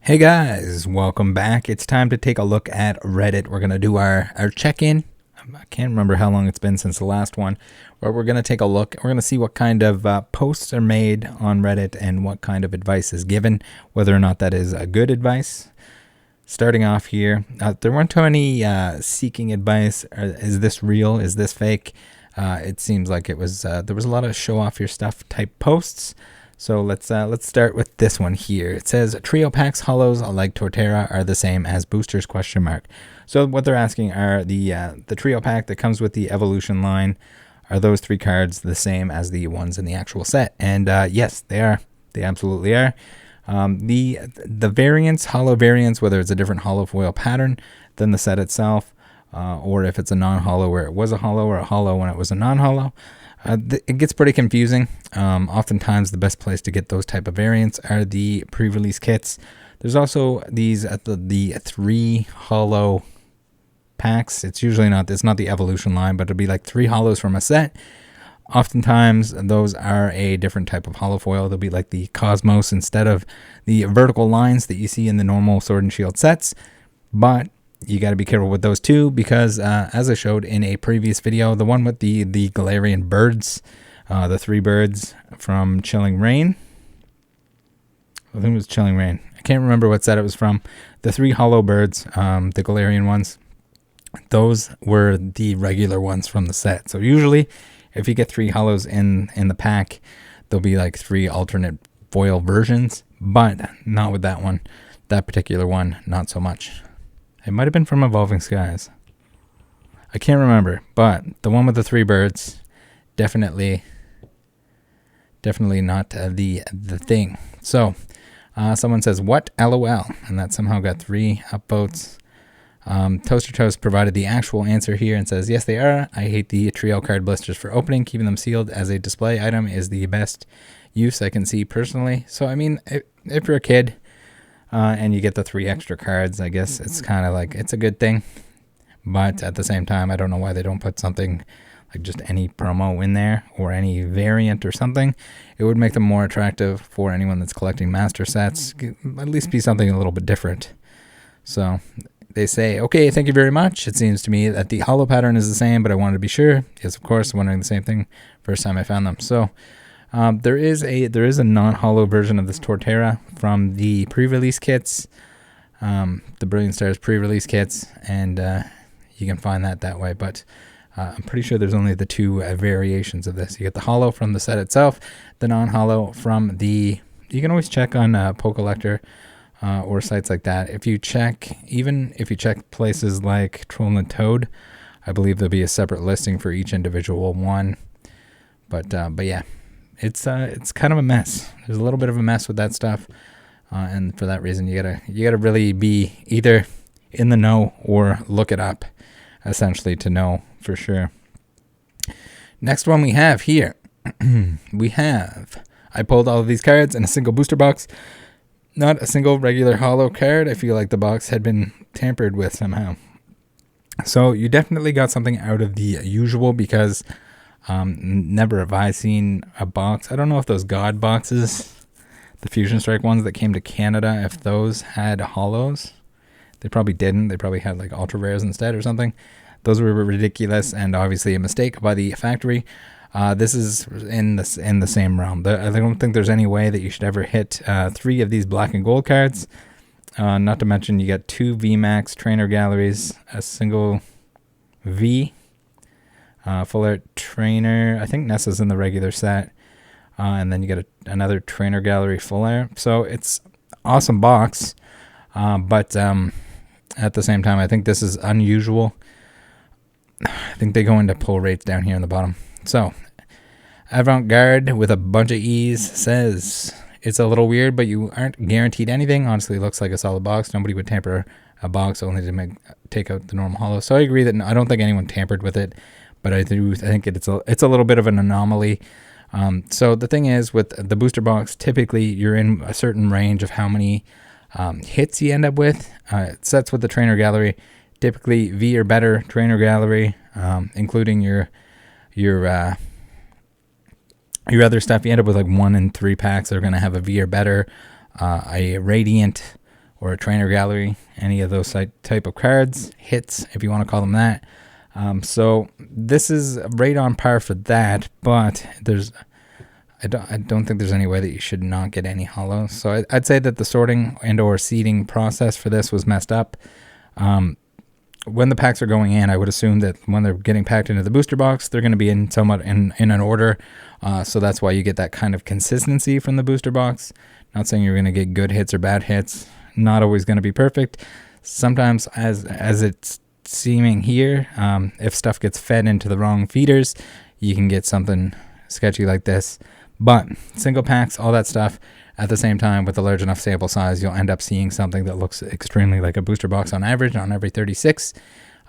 Hey guys, welcome back. It's time to take a look at Reddit. We're going to do our check-in. I can't remember how long it's been since the last one, but we're going to take a look. We're going to see what kind of posts are made on Reddit and what kind of advice is given, whether or not that is a good advice. Starting off here, there weren't too many seeking advice. Is this real? Is this fake? It seems like it was. There was a lot of show off your stuff type posts. So let's start with this one here. It says trio packs hollows like Torterra are the same as boosters ? So what they're asking are the trio pack that comes with the evolution line, are those three cards the same as the ones in the actual set? And yes, they are. They absolutely are. The variants, hollow variants, whether it's a different hollow foil pattern than the set itself, or if it's a non-hollow where it was a hollow or a hollow when it was a non-hollow. It gets pretty confusing. Oftentimes the best place to get those type of variants are the pre-release kits. There's also these at the three hollow packs. It's usually not the evolution line, but it'll be like three hollows from a set. Oftentimes those are a different type of hollow foil. They'll be like the Cosmos instead of the vertical lines that you see in the normal Sword and Shield sets. But you got to be careful with those too, because as I showed in a previous video, the one with the Galarian birds, the three birds from Chilling Reign, I think it was Chilling Reign. I can't remember what set it was from. The three hollow birds, the Galarian ones, those were the regular ones from the set. So usually if you get three hollows in the pack, there'll be like three alternate foil versions, but not with that one. That particular one, not so much. It might have been from Evolving Skies. I can't remember, but the one with the three birds, definitely not the thing. So, someone says, what? LOL. And that somehow got 3 upvotes. Toaster Toast provided the actual answer here and says, yes, they are. I hate the trio card blisters for opening. Keeping them sealed as a display item is the best use I can see personally. So, I mean, if you're a kid, and you get the 3 extra cards, I guess it's kind of like, it's a good thing. But at the same time, I don't know why they don't put something like just any promo in there or any variant or something. It would make them more attractive for anyone that's collecting master sets. At least be something a little bit different. So they say, okay, thank you very much. It seems to me that the hollow pattern is the same, but I wanted to be sure. Yes, of course, wondering the same thing first time I found them. So there is a non-hollow version of this Torterra from the pre-release kits, the Brilliant Stars pre-release kits, and you can find that way. But I'm pretty sure there's only the 2 variations of this. You get the hollow from the set itself, the non-hollow from the. You can always check on Pokelector or sites like that. If you check places like Troll and Toad, I believe there'll be a separate listing for each individual one. But yeah. It's kind of a mess. There's a little bit of a mess with that stuff, and for that reason, you gotta really be either in the know or look it up, essentially, to know for sure. Next one we have here, I pulled all of these cards in a single booster box, not a single regular hollow card. I feel like the box had been tampered with somehow. So you definitely got something out of the usual, because never have I seen a box. I don't know if those God boxes, the Fusion Strike ones that came to Canada, if those had hollows. They probably didn't. They probably had like ultra rares instead or something. Those were ridiculous and obviously a mistake by the factory. This is in the same realm. I don't think there's any way that you should ever hit 3 of these black and gold cards. Not to mention you get 2 VMAX trainer galleries, a single V. Full art trainer. I think Nessa's in the regular set. And then you get another trainer gallery full art. So it's awesome box. But at the same time, I think this is unusual. I think they go into pull rates down here in the bottom. So Avant-Garde with a bunch of E's says, it's a little weird, but you aren't guaranteed anything. Honestly, it looks like a solid box. Nobody would tamper a box only to take out the normal hollow. So I agree that I don't think anyone tampered with it. But I think it's a little bit of an anomaly. So the thing is, with the booster box, typically you're in a certain range of how many hits you end up with. Sets with the trainer gallery, typically V or better trainer gallery, including your other stuff. You end up with like 1 in 3 packs that are going to have a V or better, a Radiant, or a trainer gallery, any of those type of cards, hits if you want to call them that. So this is right on par for that, but I don't think there's any way that you should not get any hollows. So I'd say that the sorting and or seeding process for this was messed up. When the packs are going in, I would assume that when they're getting packed into the booster box, they're going to be in somewhat in an order. So that's why you get that kind of consistency from the booster box. Not saying you're going to get good hits or bad hits. Not always going to be perfect. Sometimes, as it's seeming here, if stuff gets fed into the wrong feeders, you can get something sketchy like this. But single packs, all that stuff, at the same time, with a large enough sample size, you'll end up seeing something that looks extremely like a booster box on average on every 36.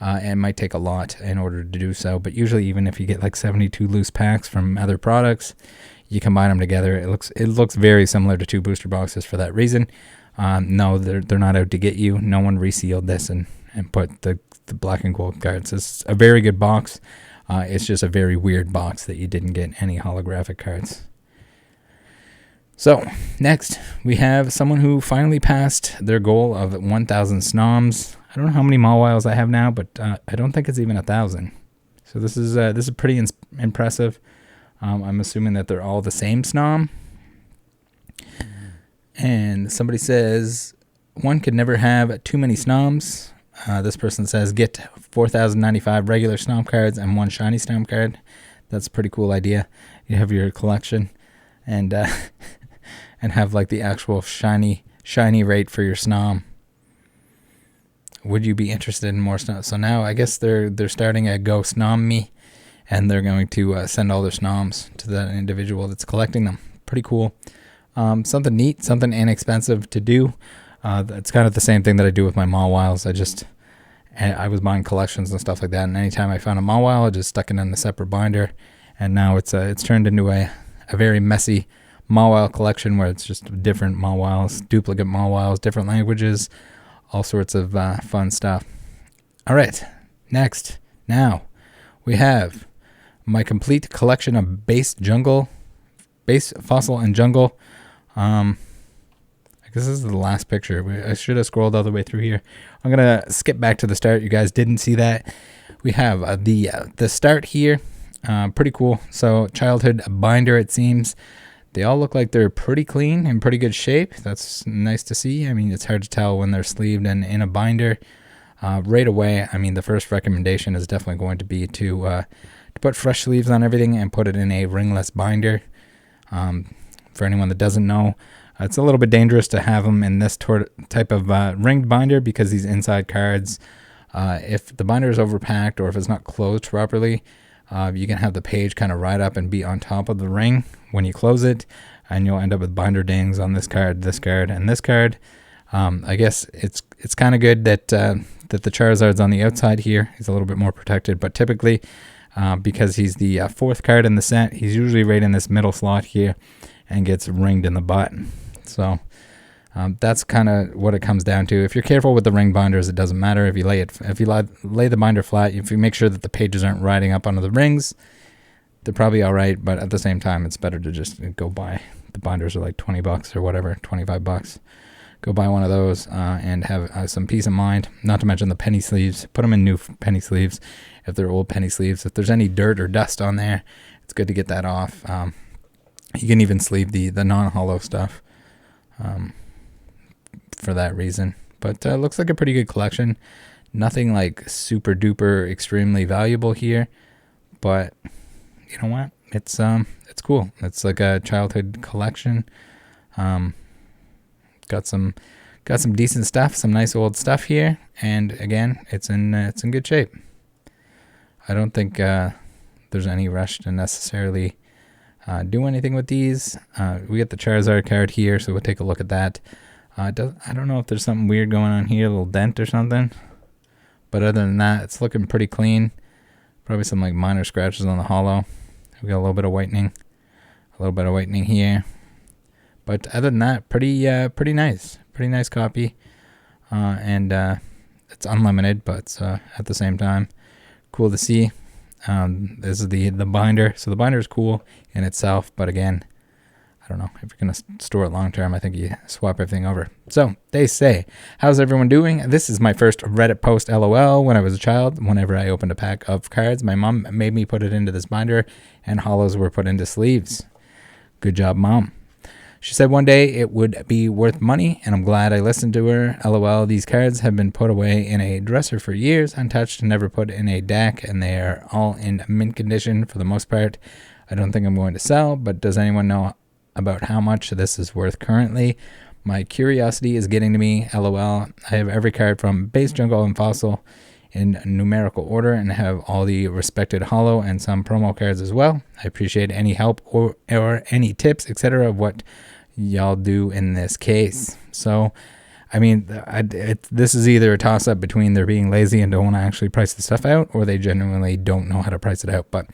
It might take a lot in order to do so, but usually even if you get like 72 loose packs from other products, you combine them together, it looks very similar to two booster boxes for that reason. No, they're not out to get you. No one resealed this and put the black and gold cards. It's a very good box. It's just a very weird box that you didn't get any holographic cards. So, next, we have someone who finally passed their goal of 1,000 snoms. I don't know how many Mawwiles I have now, but I don't think it's even 1,000. So this is pretty impressive. I'm assuming that they're all the same snom. And somebody says, one could never have too many snoms. This person says, get 4,095 regular snom cards and one shiny snom card. That's a pretty cool idea. You have your collection and and have like the actual shiny rate for your snom. Would you be interested in more snoms? So now I guess they're starting a Go Snom Me, and they're going to send all their snoms to that individual that's collecting them. Pretty cool. Something neat, something inexpensive to do. It's kind of the same thing that I do with my Mawwiles. I was buying collections and stuff like that, and anytime I found a Mawwile, I just stuck it in a separate binder, and now it's turned into a very messy Mawwile collection where it's just different Mawwiles, duplicate Mawwiles, different languages, all sorts of fun stuff. All right, next. Now, we have my complete collection of base, fossil, and jungle. I guess this is the last picture. I should have scrolled all the way through here. I'm going to skip back to the start. You guys didn't see that. We have the start here. Pretty cool. So, childhood binder, it seems. They all look like they're pretty clean and pretty good shape. That's nice to see. I mean, it's hard to tell when they're sleeved and in a binder. Right away, I mean, the first recommendation is definitely going to be to put fresh sleeves on everything and put it in a ringless binder. For anyone that doesn't know, it's a little bit dangerous to have them in this type of ringed binder because these inside cards, if the binder is overpacked or if it's not closed properly, you can have the page kind of ride up and be on top of the ring when you close it, and you'll end up with binder dings on this card, and this card. I guess it's kind of good that the Charizard's on the outside here. He's a little bit more protected, but typically, because he's the fourth card in the set, he's usually right in this middle slot here and gets ringed in the butt. So that's kind of what it comes down to. If you're careful with the ring binders, it doesn't matter. If you lay the binder flat, if you make sure that the pages aren't riding up onto the rings, they're probably all right. But at the same time, it's better to just go buy. The binders are like $20 or whatever, $25. Go buy one of those and have some peace of mind. Not to mention the penny sleeves. Put them in new penny sleeves if they're old penny sleeves. If there's any dirt or dust on there, it's good to get that off. You can even sleeve the non-hollow stuff for that reason. But looks like a pretty good collection. Nothing like super duper extremely valuable here, but you know what? It's cool. It's like a childhood collection. Got some decent stuff, some nice old stuff here, and again, it's in good shape. I don't think there's any rush to necessarily do anything with these. We get the Charizard card here, so we'll take a look at that. I don't know if there's something weird going on here, a little dent or something, but other than that, it's looking pretty clean. Probably some like minor scratches on the hollow. We got a little bit of whitening here. But other than that, pretty nice copy, and it's unlimited, but at the same time, cool to see. This is the binder, so the binder is cool in itself, but again, I don't know, if you're going to store it long term, I think you swap everything over. So they say, how's everyone doing? This is my first Reddit post LOL. When I was a child, whenever I opened a pack of cards, my mom made me put it into this binder and hollows were put into sleeves. Good job, Mom. She said one day it would be worth money, and I'm glad I listened to her. LOL, these cards have been put away in a dresser for years, untouched, and never put in a deck, and they are all in mint condition for the most part. I don't think I'm going to sell, but does anyone know about how much this is worth currently? My curiosity is getting to me. LOL. I have every card from base, jungle, and fossil in numerical order and have all the respected holo and some promo cards as well. I appreciate any help or any tips, etc. of what y'all do in this case. So, I mean, this is either a toss-up between they're being lazy and don't want to actually price the stuff out, or they genuinely don't know how to price it out. But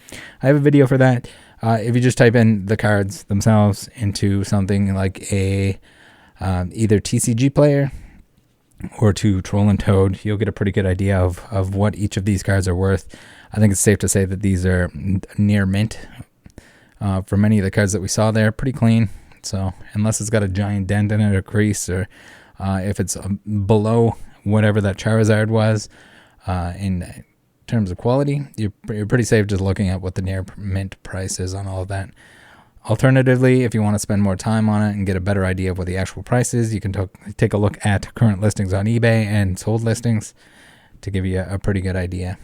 I have a video for that. If you just type in the cards themselves into something like a either TCG player or to Troll and Toad, you'll get a pretty good idea of what each of these cards are worth. I think it's safe to say that these are near mint. For many of the cards that we saw there, pretty clean. So unless it's got a giant dent in it or crease, or if it's below whatever that Charizard was in terms of quality, you're pretty safe just looking at what the near mint price is on all of that. Alternatively, if you want to spend more time on it and get a better idea of what the actual price is, you can take a look at current listings on eBay and sold listings to give you a pretty good idea.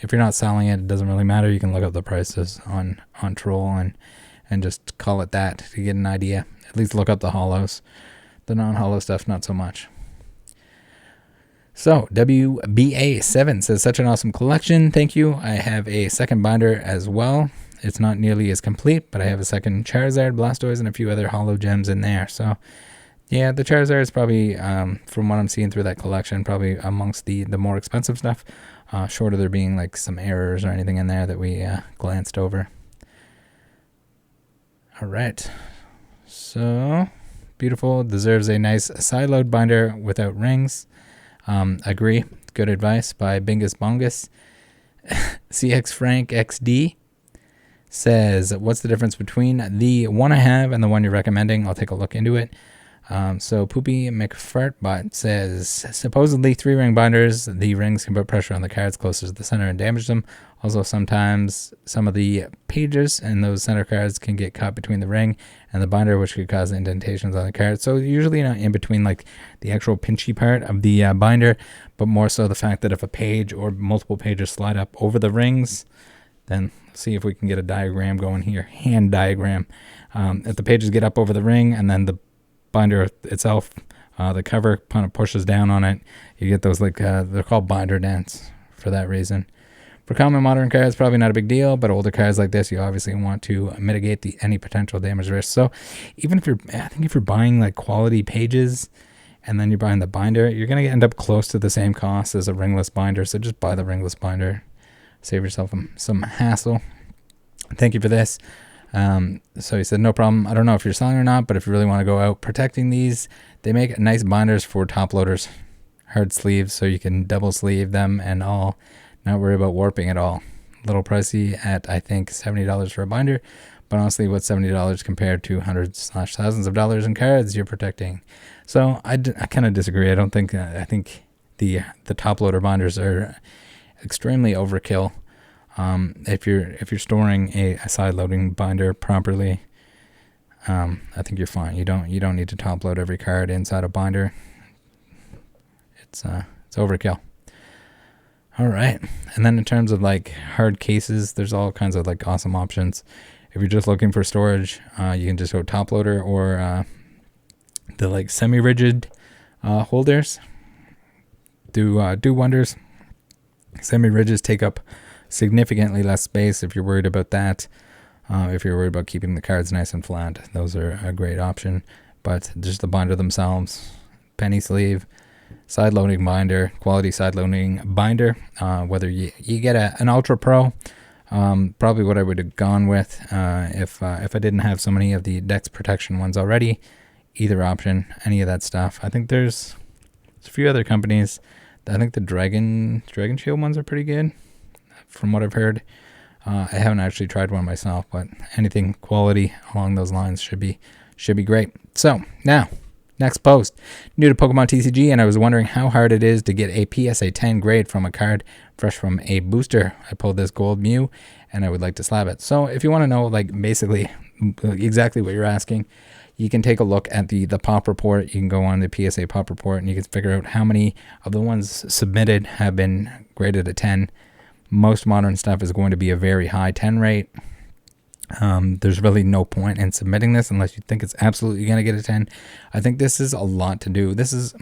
If you're not selling it, it doesn't really matter. You can look up the prices on Troll and just call it that to get an idea. At least look up the holos. The non-holo stuff, not so much. So, WBA7 says, such an awesome collection. Thank you. I have a second binder as well. It's not nearly as complete, but I have a second Charizard, Blastoise, and a few other holo gems in there. So, yeah, the Charizard is probably, from what I'm seeing through that collection, probably amongst the more expensive stuff, short of there being like some errors or anything in there that we glanced over. All right. So, beautiful. Deserves a nice side load binder without rings. Agree. Good advice by Bingus Bongus. CX Frank XD says, what's the difference between the one I have and the one you're recommending? I'll take a look into it. So Poopy McFartbot says, supposedly 3-ring binders, the rings can put pressure on the cards closer to the center and damage them. Also, sometimes some of the pages and those center cards can get caught between the ring and the binder, which could cause indentations on the card. So usually not in between like the actual pinchy part of the binder, but more so the fact that if a page or multiple pages slide up over the rings, then see if we can get a diagram going here, hand diagram. If the pages get up over the ring and then the binder itself, the cover kind of pushes down on it, you get those like they're called binder dents for that reason. For common modern cards, probably not a big deal, but older cards like this, you obviously want to mitigate any potential damage risk. So even if I think if you're buying like quality pages and then you're buying the binder, you're going to end up close to the same cost as a ringless binder. So just buy the ringless binder. Save yourself some hassle. Thank you for this. So he said, no problem. I don't know if you're selling or not, but if you really want to go out protecting these, they make nice binders for top loaders, hard sleeves, so you can double sleeve them and all, not worry about warping at all. A little pricey at, I think, $70 for a binder, but honestly, what's $70 compared to hundreds/thousands of dollars in cards you're protecting? So I kind of disagree. I think the top loader binders are extremely overkill. If you're storing a side loading binder properly, I think you're fine. You don't need to top load every card inside a binder. It's overkill. All right. And then in terms of like hard cases, there's all kinds of like awesome options. If you're just looking for storage, you can just go top loader or the like semi-rigid holders do wonders. Semi-rigids take up significantly less space if you're worried about that. If you're worried about keeping the cards nice and flat, those are a great option. But just the binder themselves, penny sleeve, side loading binder, quality side loading binder. Whether you get an Ultra Pro, probably what I would have gone with if I didn't have so many of the Dex protection ones already. Either option, any of that stuff. I think there's a few other companies. I think the Dragon Shield ones are pretty good, from what I've heard. I haven't actually tried one myself, but anything quality along those lines should be great. So now, next post. New to Pokemon TCG, and I was wondering how hard it is to get a PSA 10 grade from a card fresh from a booster. I pulled this gold Mew, and I would like to slab it. So if you want to know, like, basically exactly what you're asking, you can take a look at the pop report. You can go on the PSA pop report, and you can figure out how many of the ones submitted have been graded a 10. Most modern stuff is going to be a very high 10 rate. There's really no point in submitting this unless you think it's absolutely going to get a 10. I think this is a lot to do. This is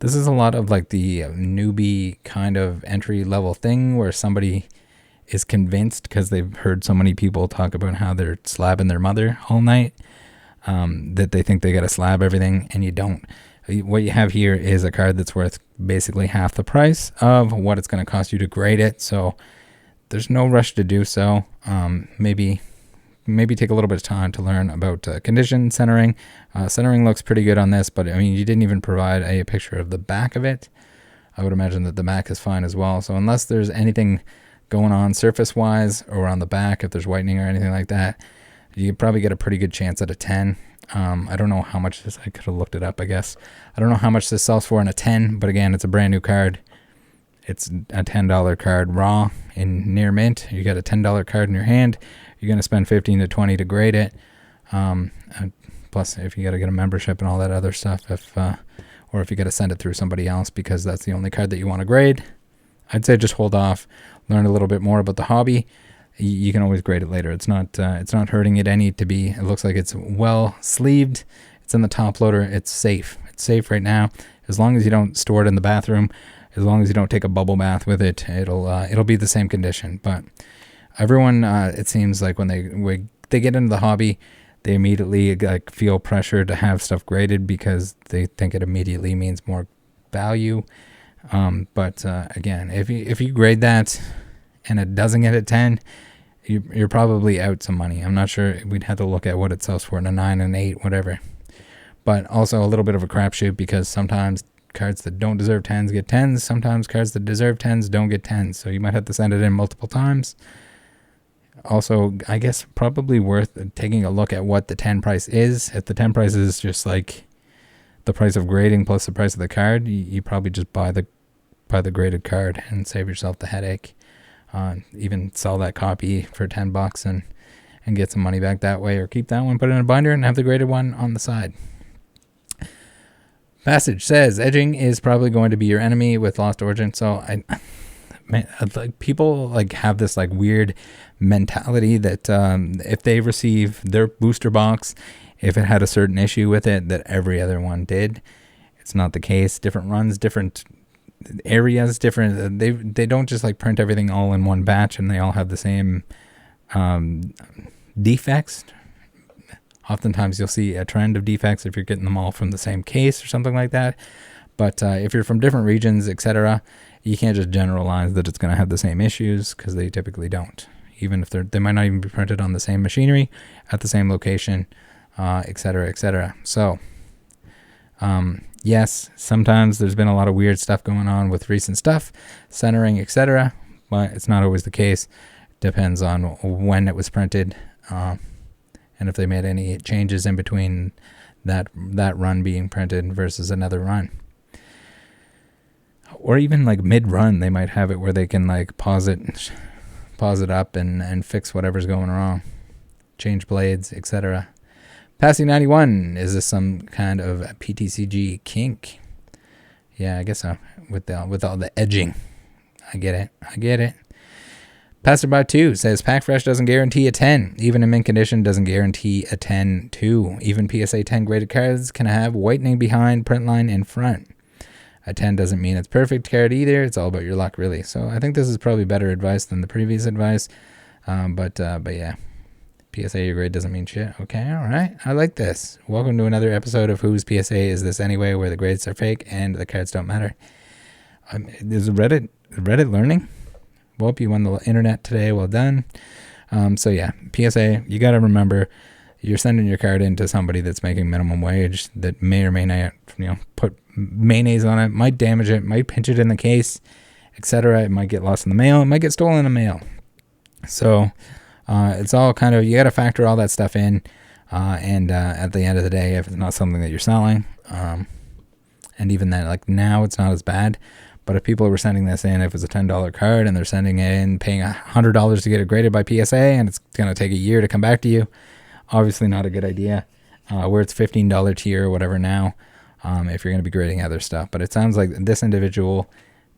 a lot of like the newbie kind of entry level thing where somebody is convinced because they've heard so many people talk about how they're slabbing their mother all night, that they think they got to slab everything, and you don't. What you have here is a card that's worth basically half the price of what it's going to cost you to grade it. So there's no rush to do so. Maybe take a little bit of time to learn about condition centering. Centering looks pretty good on this, but I mean, you didn't even provide a picture of the back of it. I would imagine that the back is fine as well. So unless there's anything going on surface wise or on the back, if there's whitening or anything like that, you could probably get a pretty good chance at a 10. I don't know how much this, I could have looked it up, I guess. I don't know how much this sells for in a 10, but again, it's a brand new card. It's a $10 card raw in near mint. You got a $10 card in your hand. You're going to spend 15 to 20 to grade it. Plus, if you got to get a membership and all that other stuff, or if you got to send it through somebody else because that's the only card that you want to grade, I'd say just hold off, learn a little bit more about the hobby. You can always grade it later. It's not hurting it any to be. It looks like it's well sleeved. It's in the top loader. It's safe. It's safe right now. As long as you don't store it in the bathroom, as long as you don't take a bubble bath with it, it'll be the same condition. But everyone, it seems like when they get into the hobby, they immediately like feel pressure to have stuff graded because they think it immediately means more value. But again, if you grade that and it doesn't get a 10, you're probably out some money. I'm not sure. We'd have to look at what it sells for in a 9 and 8, whatever. But also a little bit of a crapshoot because sometimes cards that don't deserve 10s get 10s. Sometimes cards that deserve 10s don't get 10s. So you might have to send it in multiple times. Also, I guess probably worth taking a look at what the 10 price is. If the 10 price is just like the price of grading plus the price of the card, you probably just buy the graded card and save yourself the headache. Even sell that copy for $10 and get some money back that way, or keep that one, put it in a binder, and have the graded one on the side. Passage says edging is probably going to be your enemy with Lost Origin. So like people like have this like weird mentality that if they receive their booster box, if it had a certain issue with it, that every other one did. It's not the case. Different runs, different areas, different. They don't just like print everything all in one batch and they all have the same defects. Oftentimes you'll see a trend of defects if you're getting them all from the same case or something like that. But if you're from different regions, etc., you can't just generalize that it's going to have the same issues, because they typically don't. Even if they might not even be printed on the same machinery at the same location, etc., etc. So, yes, sometimes there's been a lot of weird stuff going on with recent stuff, centering, etc., but it's not always the case. Depends on when it was printed, and if they made any changes in between that run being printed versus another run. Or even like mid-run, they might have it where they can like pause it up and fix whatever's going wrong, change blades, etc. Passing 91, is this some kind of PTCG kink? Yeah, I guess so. With all the edging, I get it. Passerby 2 says Pack Fresh doesn't guarantee a 10. Even in mint condition doesn't guarantee a 10 too. Even PSA 10 graded cards can have whitening behind, print line in front. A 10 doesn't mean it's perfect card either. It's all about your luck, really. So I think this is probably better advice than the previous advice. But yeah, PSA your grade doesn't mean shit. Okay, all right. I like this. Welcome to another episode of Whose PSA Is This Anyway, where the grades are fake and the cards don't matter. Is Reddit learning? Well, you won the internet today. Well done. So yeah, PSA, you got to remember, you're sending your card into somebody that's making minimum wage that may or may not, put mayonnaise on it, might damage it, might pinch it in the case, etc. It might get lost in the mail. It might get stolen in the mail. So it's all kind of, you got to factor all that stuff in. And at the end of the day, if it's not something that you're selling, and even then, like now it's not as bad. But if people were sending this in, if it's a $10 card and they're sending it in, paying $100 to get it graded by PSA, and it's going to take a year to come back to you, obviously not a good idea. Where it's $15 tier or whatever now, if you're going to be grading other stuff. But it sounds like this individual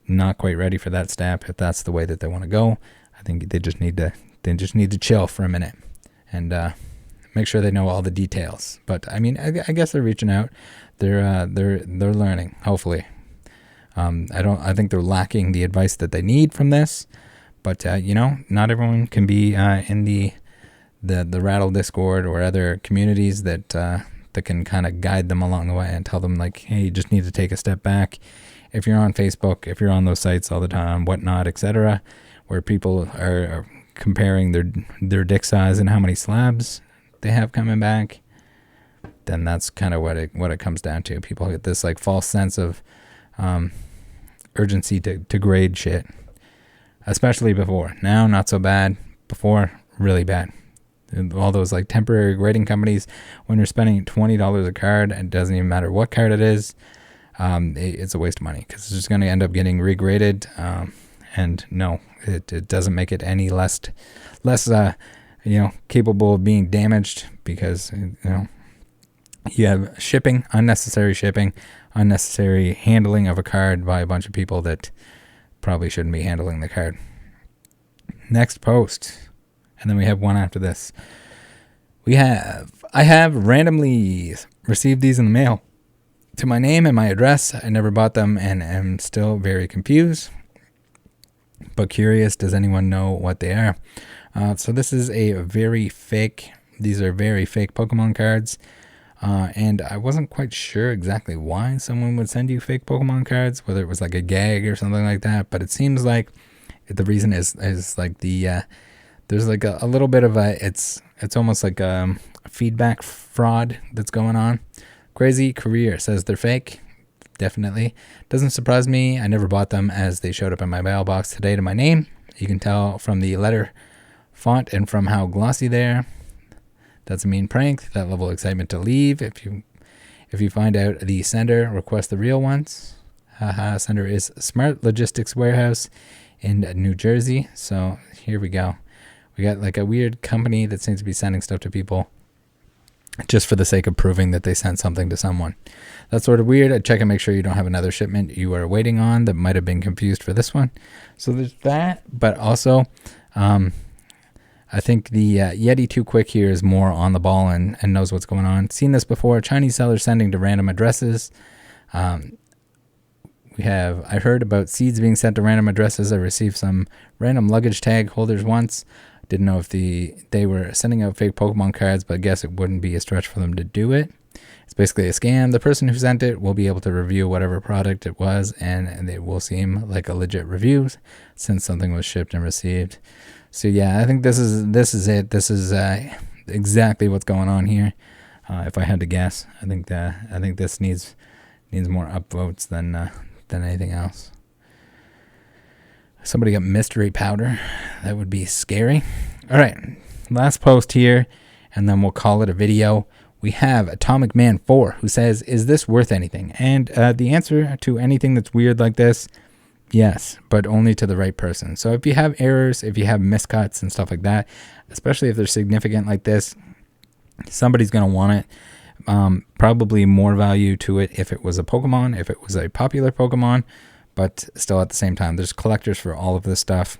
not quite ready for that step. If that's the way that they want to go, I think they just need to chill for a minute and make sure they know all the details. But I mean, I guess they're reaching out. They're learning, hopefully. I think they're lacking the advice that they need from this, but not everyone can be in the Rattle Discord or other communities that can kind of guide them along the way and tell them like, hey, you just need to take a step back. If you're on Facebook, if you're on those sites all the time, whatnot, etc., where people are comparing their dick size and how many slabs they have coming back, then that's kind of what it comes down to. People get this like false sense of urgency to grade shit, especially before. Now, not so bad. Before, really bad. All those like temporary grading companies, when you're spending $20 a card, and it doesn't even matter what card it is, it's a waste of money because it's just going to end up getting regraded. And no, it doesn't make it any less capable of being damaged, because you have unnecessary shipping, unnecessary handling of a card by a bunch of people that probably shouldn't be handling the card. Next post, and then we have one after this. I have randomly received these in the mail to my name and my address. I never bought them and am still very confused, but curious. Does anyone know what they are? So this is these are very fake Pokemon cards. And I wasn't quite sure exactly why someone would send you fake Pokemon cards, whether it was like a gag or something like that. But it seems like the reason is like there's like a little bit of it's almost like a feedback fraud that's going on. Crazy Career says they're fake. Definitely. Doesn't surprise me. I never bought them as they showed up in my mailbox today to my name. You can tell from the letter font and from how glossy they are. That's a mean prank. That level of excitement to leave. If you find out the sender, request the real ones. Haha, sender is Smart Logistics Warehouse in New Jersey. So here we go. We got like a weird company that seems to be sending stuff to people just for the sake of proving that they sent something to someone. That's sort of weird. I'd check and make sure you don't have another shipment you are waiting on that might have been confused for this one. So there's that, but also I think the Yeti Too Quick here is more on the ball and knows what's going on. Seen this before. Chinese sellers sending to random addresses. I heard about seeds being sent to random addresses. I received some random luggage tag holders once. Didn't know if they were sending out fake Pokemon cards, but I guess it wouldn't be a stretch for them to do it. It's basically a scam. The person who sent it will be able to review whatever product it was, and it will seem like a legit review since something was shipped and received. So yeah, I think this is it. This is exactly what's going on here. If I had to guess, I think this needs more upvotes than anything else. Somebody got mystery powder. That would be scary. All right, last post here, and then we'll call it a video. We have Atomic Man 4 who says, "Is this worth anything?" And the answer to anything that's weird like this, yes, but only to the right person. So if you have errors, if you have miscuts and stuff like that, especially if they're significant like this, somebody's going to want it. Probably more value to it if it was a Pokemon, if it was a popular Pokemon, but still at the same time, there's collectors for all of this stuff.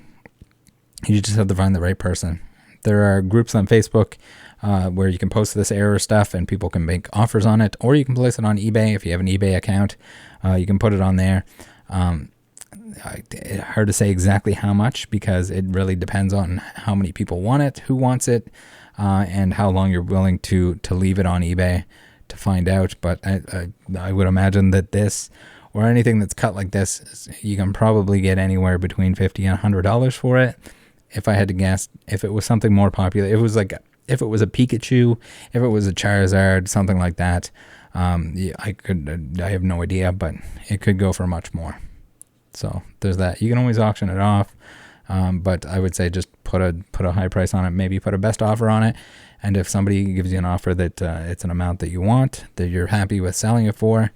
You just have to find the right person. There are groups on Facebook where you can post this error stuff and people can make offers on it, or you can place it on eBay. If you have an eBay account, you can put it on there. It's hard to say exactly how much because it really depends on how many people want it, who wants it, and how long you're willing to leave it on eBay to find out. But I would imagine that this or anything that's cut like this, you can probably get anywhere between $50 and $100 for it. If I had to guess, if it was something more popular, if it was a Pikachu, if it was a Charizard, something like that, I have no idea, but it could go for much more. So there's that. You can always auction it off. But I would say just put a high price on it, maybe put a best offer on it. And if somebody gives you an offer that it's an amount that you want, that you're happy with selling it for,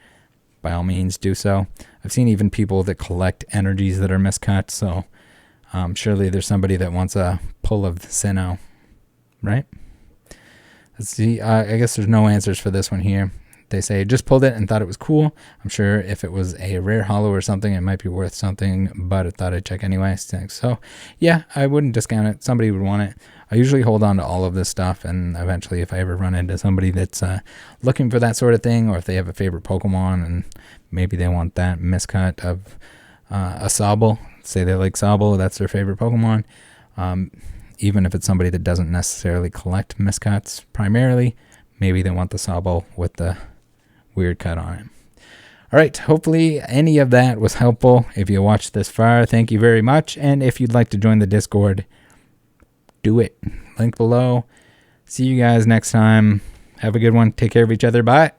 by all means do so. I've seen even people that collect energies that are miscut, so surely there's somebody that wants a pull of Sino, right? Let's see. I guess there's no answers for this one here. They say, just pulled it and thought it was cool. I'm sure if it was a rare hollow or something, it might be worth something, but I thought I'd check anyway. So yeah, I wouldn't discount it. Somebody would want it. I usually hold on to all of this stuff, and eventually if I ever run into somebody that's looking for that sort of thing, or if they have a favorite Pokemon and maybe they want that miscut of a Sobble, say they like Sobble, that's their favorite Pokemon, even if it's somebody that doesn't necessarily collect miscuts primarily, maybe they want the Sobble with the weird cut on it. All right, hopefully any of that was helpful. If you watched this far, thank you very much. And if you'd like to join the Discord, do it. Link below. See you guys next time. Have a good one. Take care of each other. Bye.